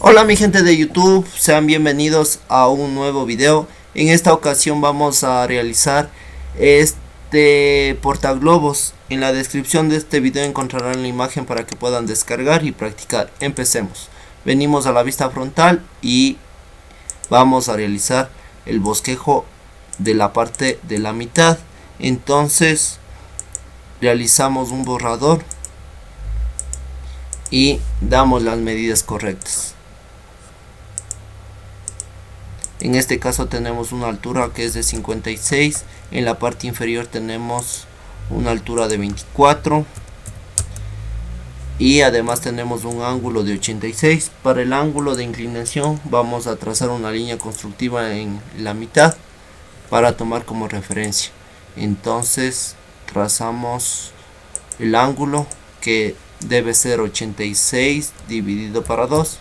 Hola mi gente de YouTube, sean bienvenidos a un nuevo video. En esta ocasión vamos a realizar este portaglobos. En la descripción de este video encontrarán la imagen para que puedan descargar y practicar. Empecemos. Venimos a la vista frontal y vamos a realizar el bosquejo de la parte de la mitad. Entonces realizamos un borrador y damos las medidas correctas. En este caso tenemos una altura que es de 56, en la parte inferior tenemos una altura de 24 y además tenemos un ángulo de 86. Para el ángulo de inclinación vamos a trazar una línea constructiva en la mitad para tomar como referencia. Entonces trazamos el ángulo, que debe ser 86 dividido para 2.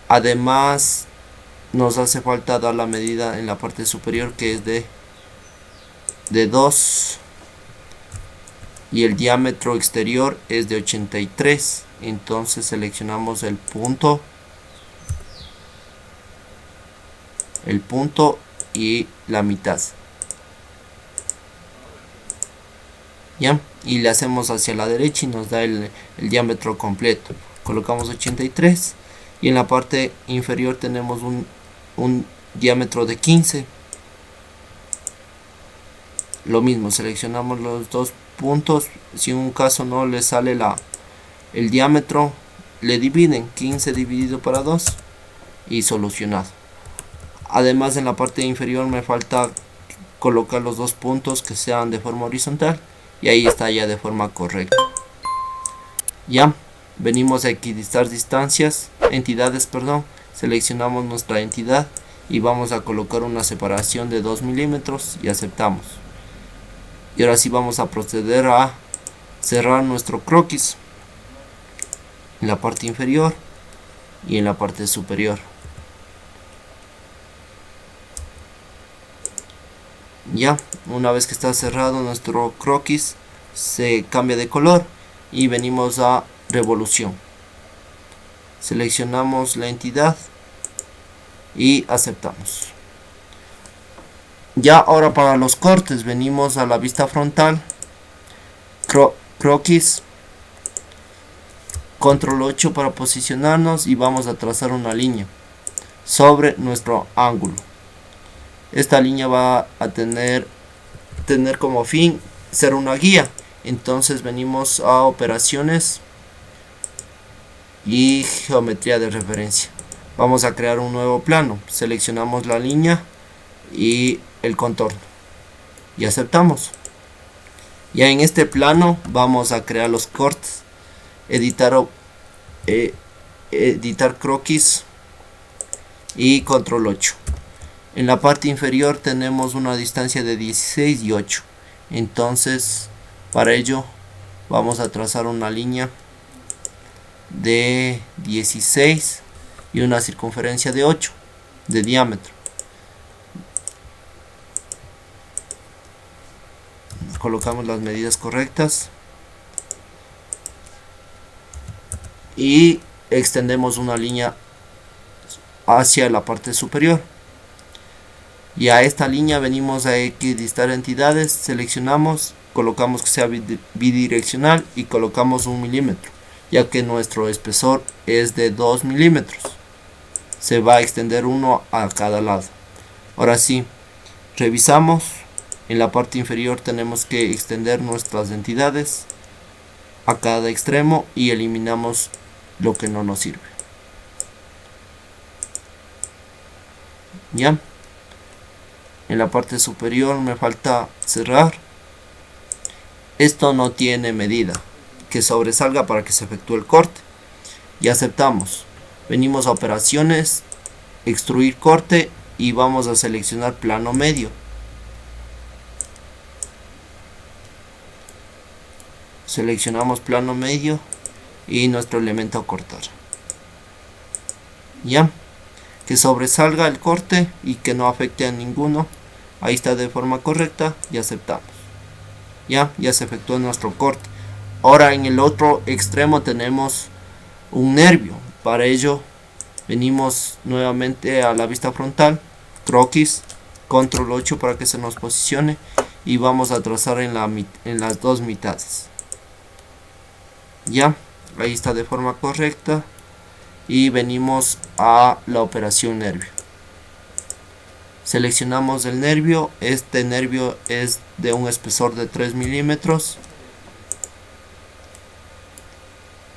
Además nos hace falta dar la medida en la parte superior, que es de 2, y el diámetro exterior es de 83. Entonces seleccionamos el punto y la mitad, ya, y le hacemos hacia la derecha y nos da el diámetro completo. Colocamos 83 y en la parte inferior tenemos un diámetro de 15. Lo mismo, seleccionamos los dos puntos. Si en un caso no le sale el diámetro, le dividen 15 dividido para 2 y solucionado. Además, en la parte inferior me falta colocar los dos puntos que sean de forma horizontal, y ahí está ya de forma correcta. Ya venimos a equidistar entidades, seleccionamos nuestra entidad y vamos a colocar una separación de 2 milímetros y aceptamos. Y ahora sí vamos a proceder a cerrar nuestro croquis en la parte inferior y en la parte superior. Ya, una vez que está cerrado nuestro croquis, se cambia de color y venimos a revolución. Seleccionamos la entidad y aceptamos. Ya ahora para los cortes venimos a la vista frontal, croquis, control 8 para posicionarnos, y vamos a trazar una línea sobre nuestro ángulo. Esta línea va a tener como fin ser una guía. Entonces venimos a operaciones y geometría de referencia. Vamos a crear un nuevo plano. Seleccionamos la línea y el contorno y aceptamos. Ya en este plano vamos a crear los cortes, editar croquis y control 8. En la parte inferior tenemos una distancia de 16 y 8. Entonces para ello vamos a trazar una línea de 16 y una circunferencia de 8 de diámetro. Colocamos las medidas correctas y extendemos una línea hacia la parte superior. Y a esta línea venimos a equidistar entidades, seleccionamos, colocamos que sea bidireccional y colocamos 1 milímetro, ya que nuestro espesor es de 2 milímetros. Se va a extender uno a cada lado. Ahora sí, revisamos. En la parte inferior tenemos que extender nuestras entidades a cada extremo y eliminamos lo que no nos sirve. Ya. En la parte superior me falta cerrar. Esto no tiene medida que sobresalga para que se efectúe el corte. Y aceptamos. Venimos a operaciones, extruir corte, y vamos a seleccionar plano medio. Seleccionamos plano medio y nuestro elemento a cortar. Ya, que sobresalga el corte y que no afecte a ninguno. Ahí está de forma correcta y aceptamos. Ya se efectuó nuestro corte. Ahora en el otro extremo tenemos un nervio. Para ello Venimos nuevamente a la vista frontal, croquis, control 8 para que se nos posicione, y vamos a trazar en las dos mitades. Ya, ahí está de forma correcta. Y venimos a la operación nervio. Seleccionamos el nervio. Este nervio es de un espesor de 3 milímetros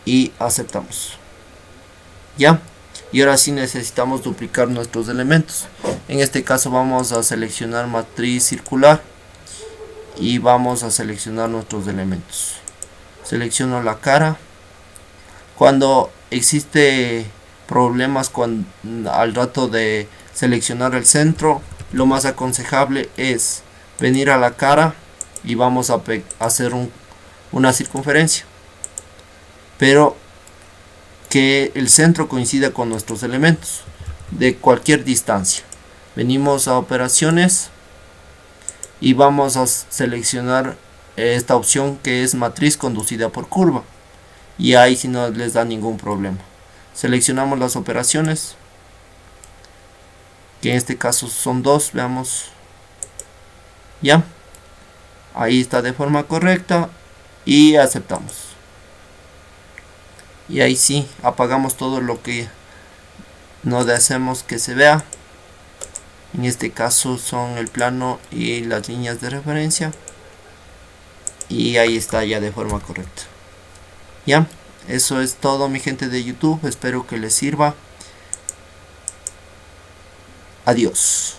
y aceptamos. Ya, y ahora sí necesitamos duplicar nuestros elementos. En este caso vamos a seleccionar matriz circular y vamos a seleccionar nuestros elementos. Selecciono la cara. Cuando existe problemas al rato de seleccionar el centro, lo más aconsejable es venir a la cara y vamos a hacer una circunferencia, pero que el centro coincida con nuestros elementos de cualquier distancia. Venimos a operaciones y vamos a seleccionar esta opción que es matriz conducida por curva, y ahí si no les da ningún problema. Seleccionamos las operaciones, que en este caso son dos, veamos. Ya, ahí está de forma correcta y aceptamos. Y ahí sí, apagamos todo lo que no deseamos que se vea. En este caso son el plano y las líneas de referencia, y ahí está ya de forma correcta. Ya, eso es todo, mi gente de YouTube. Espero que les sirva. Adiós.